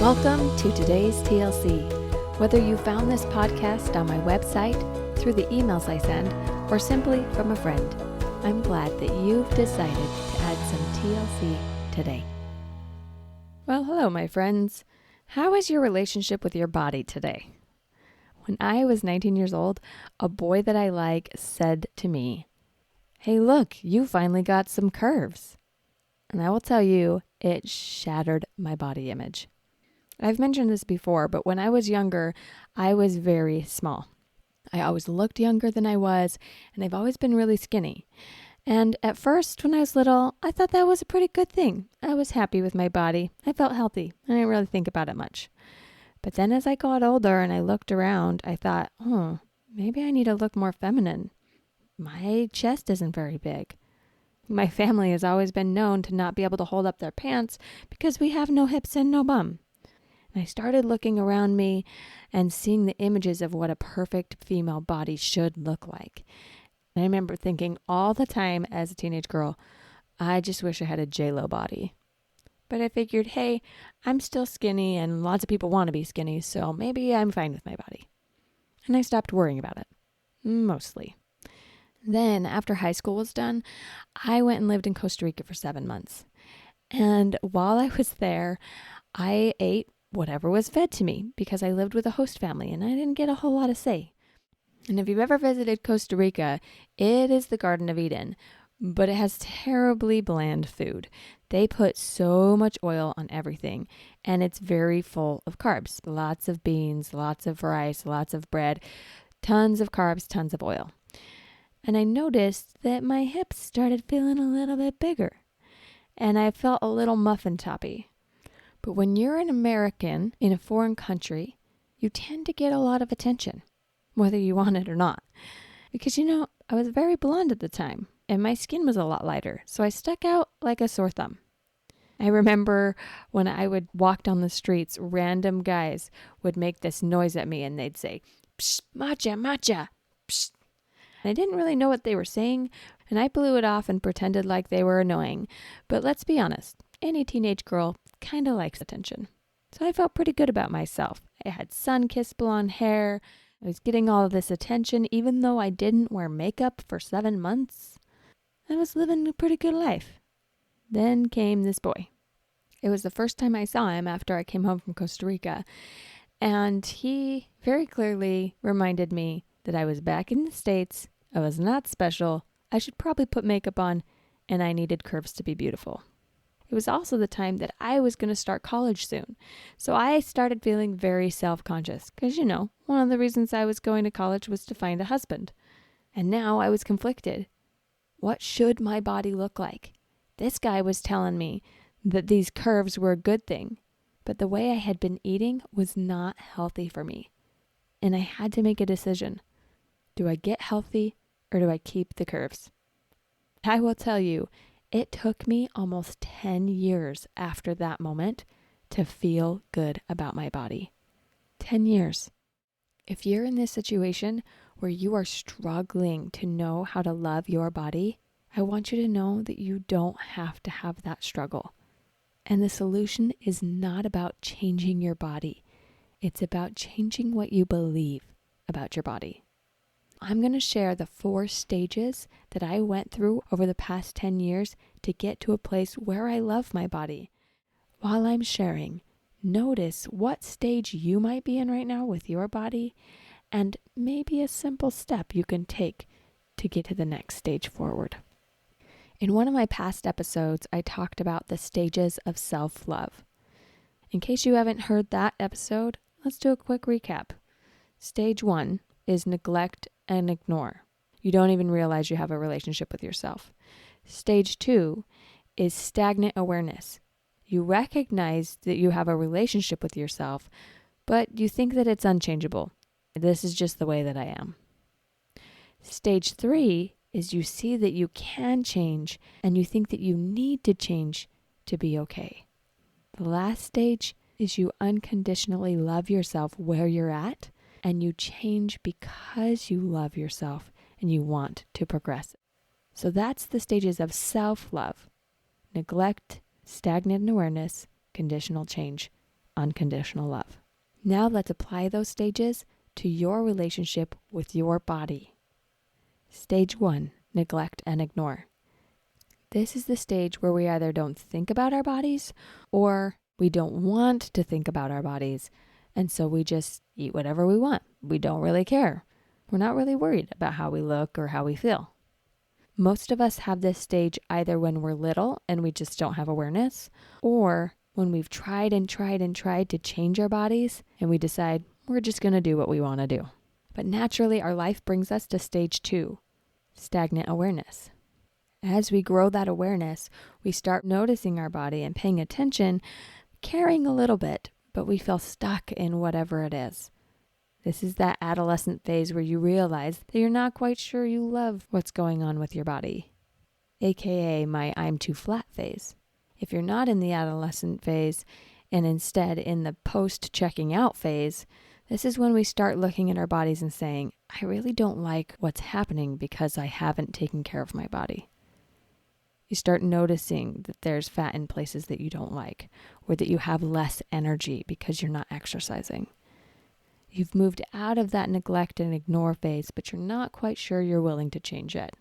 Welcome to today's TLC. Whether you found this podcast on my website, through the emails I send, or simply from a friend, I'm glad that you've decided to add some TLC today. Well, hello, my friends. How is your relationship with your body today? When I was 19 years old, a boy that I like said to me, "Hey, look, you finally got some curves." And I will tell you, it shattered my body image. I've mentioned this before, but when I was younger, I was very small. I always looked younger than I was, and I've always been really skinny. And at first, when I was little, I thought that was a pretty good thing. I was happy with my body. I felt healthy. I didn't really think about it much. But then as I got older and I looked around, I thought, maybe I need to look more feminine. My chest isn't very big. My family has always been known to not be able to hold up their pants because we have no hips and no bum. And I started looking around me and seeing the images of what a perfect female body should look like. And I remember thinking all the time as a teenage girl, I just wish I had a J-Lo body. But I figured, hey, I'm still skinny and lots of people want to be skinny, so maybe I'm fine with my body. And I stopped worrying about it. Mostly. Then, after high school was done, I went and lived in Costa Rica for 7 months. And while I was there, I ate whatever was fed to me because I lived with a host family and I didn't get a whole lot of say. And if you've ever visited Costa Rica, it is the Garden of Eden, but it has terribly bland food. They put so much oil on everything, and it's very full of carbs. Lots of beans, lots of rice, lots of bread, tons of carbs, tons of oil. And I noticed that my hips started feeling a little bit bigger, and I felt a little muffin toppy. But when you're an American in a foreign country, you tend to get a lot of attention, whether you want it or not. Because, I was very blonde at the time, and my skin was a lot lighter, so I stuck out like a sore thumb. I remember when I would walk down the streets, random guys would make this noise at me, and they'd say, "Psst, matcha, matcha, psst." And I didn't really know what they were saying, and I blew it off and pretended like they were annoying. But let's be honest, any teenage girl kind of likes attention. So I felt pretty good about myself. I had sun-kissed blonde hair. I was getting all of this attention even though I didn't wear makeup for 7 months. I was living a pretty good life. Then came this boy. It was the first time I saw him after I came home from Costa Rica. And he very clearly reminded me that I was back in the States. I was not special. I should probably put makeup on, and I needed curves to be beautiful. It was also the time that I was going to start college soon. So I started feeling very self-conscious because, one of the reasons I was going to college was to find a husband. And now I was conflicted. What should my body look like? This guy was telling me that these curves were a good thing, but the way I had been eating was not healthy for me. And I had to make a decision. Do I get healthy or do I keep the curves? I will tell you, it took me almost 10 years after that moment to feel good about my body. 10 years. If you're in this situation where you are struggling to know how to love your body, I want you to know that you don't have to have that struggle. And the solution is not about changing your body. It's about changing what you believe about your body. I'm going to share the 4 stages that I went through over the past 10 years to get to a place where I love my body. While I'm sharing, notice what stage you might be in right now with your body and maybe a simple step you can take to get to the next stage forward. In one of my past episodes, I talked about the stages of self-love. In case you haven't heard that episode, let's do a quick recap. Stage 1 is neglect and ignore. You don't even realize you have a relationship with yourself. Stage 2 is stagnant awareness. You recognize that you have a relationship with yourself, but you think that it's unchangeable. This is just the way that I am. Stage 3 is you see that you can change and you think that you need to change to be okay. The last stage is you unconditionally love yourself where you're at and you change because you love yourself and you want to progress. So that's the stages of self-love: neglect, stagnant awareness, conditional change, unconditional love. Now let's apply those stages to your relationship with your body. Stage 1, neglect and ignore. This is the stage where we either don't think about our bodies or we don't want to think about our bodies. And so we just eat whatever we want. We don't really care. We're not really worried about how we look or how we feel. Most of us have this stage either when we're little and we just don't have awareness, or when we've tried and tried and tried to change our bodies and we decide we're just going to do what we want to do. But naturally, our life brings us to stage 2, stagnant awareness. As we grow that awareness, we start noticing our body and paying attention, caring a little bit, but we feel stuck in whatever it is. This is that adolescent phase where you realize that you're not quite sure you love what's going on with your body, aka my I'm too flat phase. If you're not in the adolescent phase and instead in the post-checking out phase, this is when we start looking at our bodies and saying, I really don't like what's happening because I haven't taken care of my body. You start noticing that there's fat in places that you don't like, or that you have less energy because you're not exercising. You've moved out of that neglect and ignore phase, but you're not quite sure you're willing to change yet.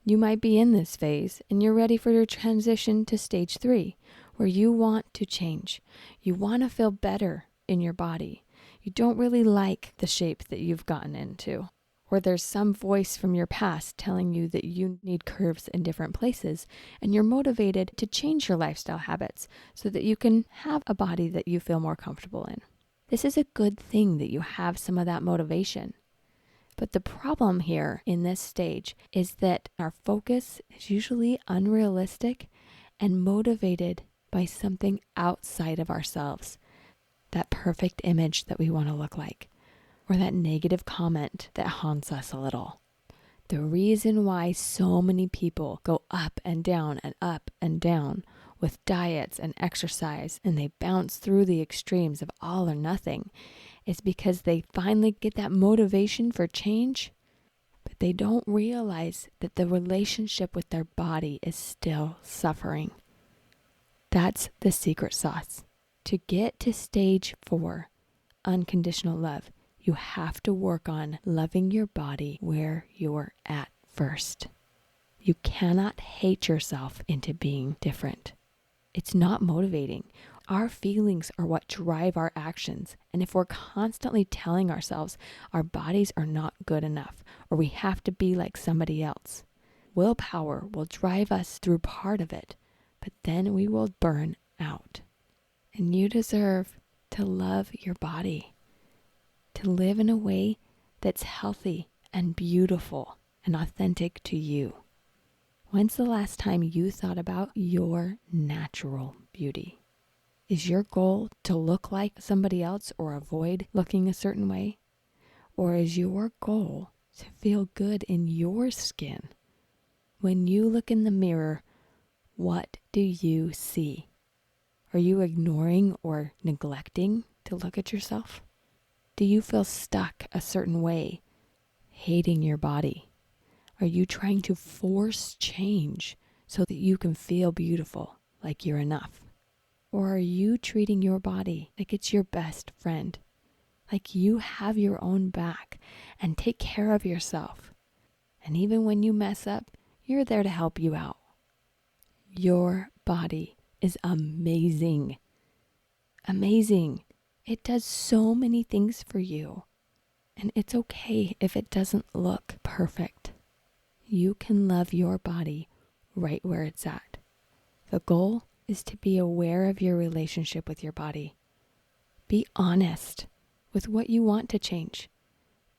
You might be in this phase and you're ready for your transition to stage 3, where you want to change. You want to feel better in your body. You don't really like the shape that you've gotten into, or there's some voice from your past telling you that you need curves in different places, and you're motivated to change your lifestyle habits so that you can have a body that you feel more comfortable in. This is a good thing that you have some of that motivation. But the problem here in this stage is that our focus is usually unrealistic and motivated by something outside of ourselves. That perfect image that we want to look like, or that negative comment that haunts us a little. The reason why so many people go up and down with diets and exercise, and they bounce through the extremes of all or nothing, is because they finally get that motivation for change, but they don't realize that the relationship with their body is still suffering. That's the secret sauce. To get to stage 4, unconditional love, you have to work on loving your body where you're at first. You cannot hate yourself into being different. It's not motivating. Our feelings are what drive our actions. And if we're constantly telling ourselves our bodies are not good enough, or we have to be like somebody else, willpower will drive us through part of it, but then we will burn out. And you deserve to love your body, to live in a way that's healthy and beautiful and authentic to you. When's the last time you thought about your natural beauty? Is your goal to look like somebody else or avoid looking a certain way? Or is your goal to feel good in your skin? When you look in the mirror, what do you see? Are you ignoring or neglecting to look at yourself? Do you feel stuck a certain way, hating your body? Are you trying to force change so that you can feel beautiful, like you're enough? Or are you treating your body like it's your best friend, like you have your own back and take care of yourself? And even when you mess up, you're there to help you out. Your body is amazing. Amazing. It does so many things for you. And it's okay if it doesn't look perfect. You can love your body right where it's at. The goal is to be aware of your relationship with your body. Be honest with what you want to change,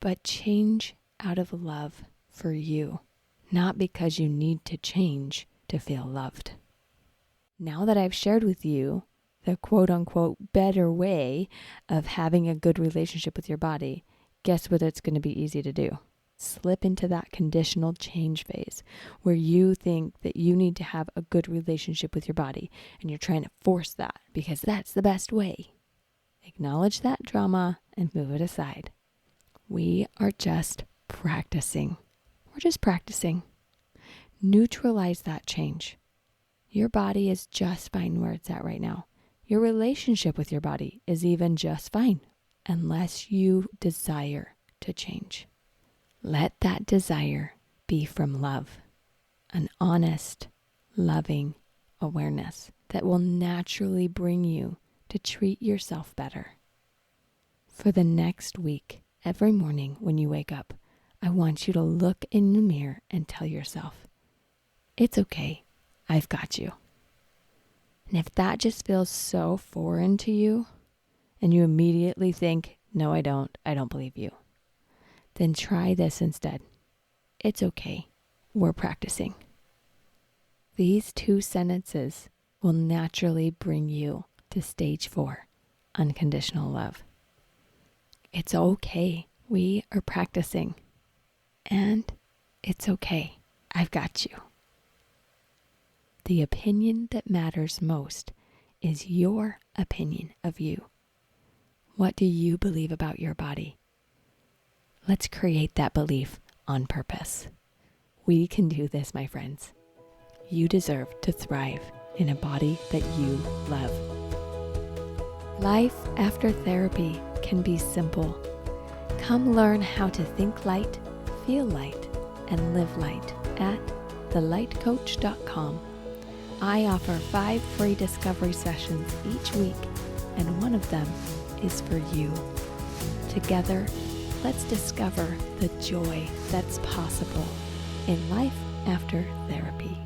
but change out of love for you, not because you need to change to feel loved. Now that I've shared with you the quote-unquote better way of having a good relationship with your body, guess what it's going to be easy to do? Slip into that conditional change phase where you think that you need to have a good relationship with your body and you're trying to force that because that's the best way. Acknowledge that drama and move it aside. We are just practicing. We're just practicing. Neutralize that change. Your body is just fine where it's at right now. Your relationship with your body is even just fine, unless you desire to change. Let that desire be from love, an honest, loving awareness that will naturally bring you to treat yourself better. For the next week, every morning when you wake up, I want you to look in the mirror and tell yourself, it's okay, I've got you. And if that just feels so foreign to you, and you immediately think, no, I don't believe you, then try this instead. It's okay, we're practicing. These 2 sentences will naturally bring you to stage 4, unconditional love. It's okay, we are practicing. And it's okay, I've got you. The opinion that matters most is your opinion of you. What do you believe about your body? Let's create that belief on purpose. We can do this, my friends. You deserve to thrive in a body that you love. Life after therapy can be simple. Come learn how to think light, feel light, and live light at thelightcoach.com. I offer 5 free discovery sessions each week, and one of them is for you. Together, let's discover the joy that's possible in life after therapy.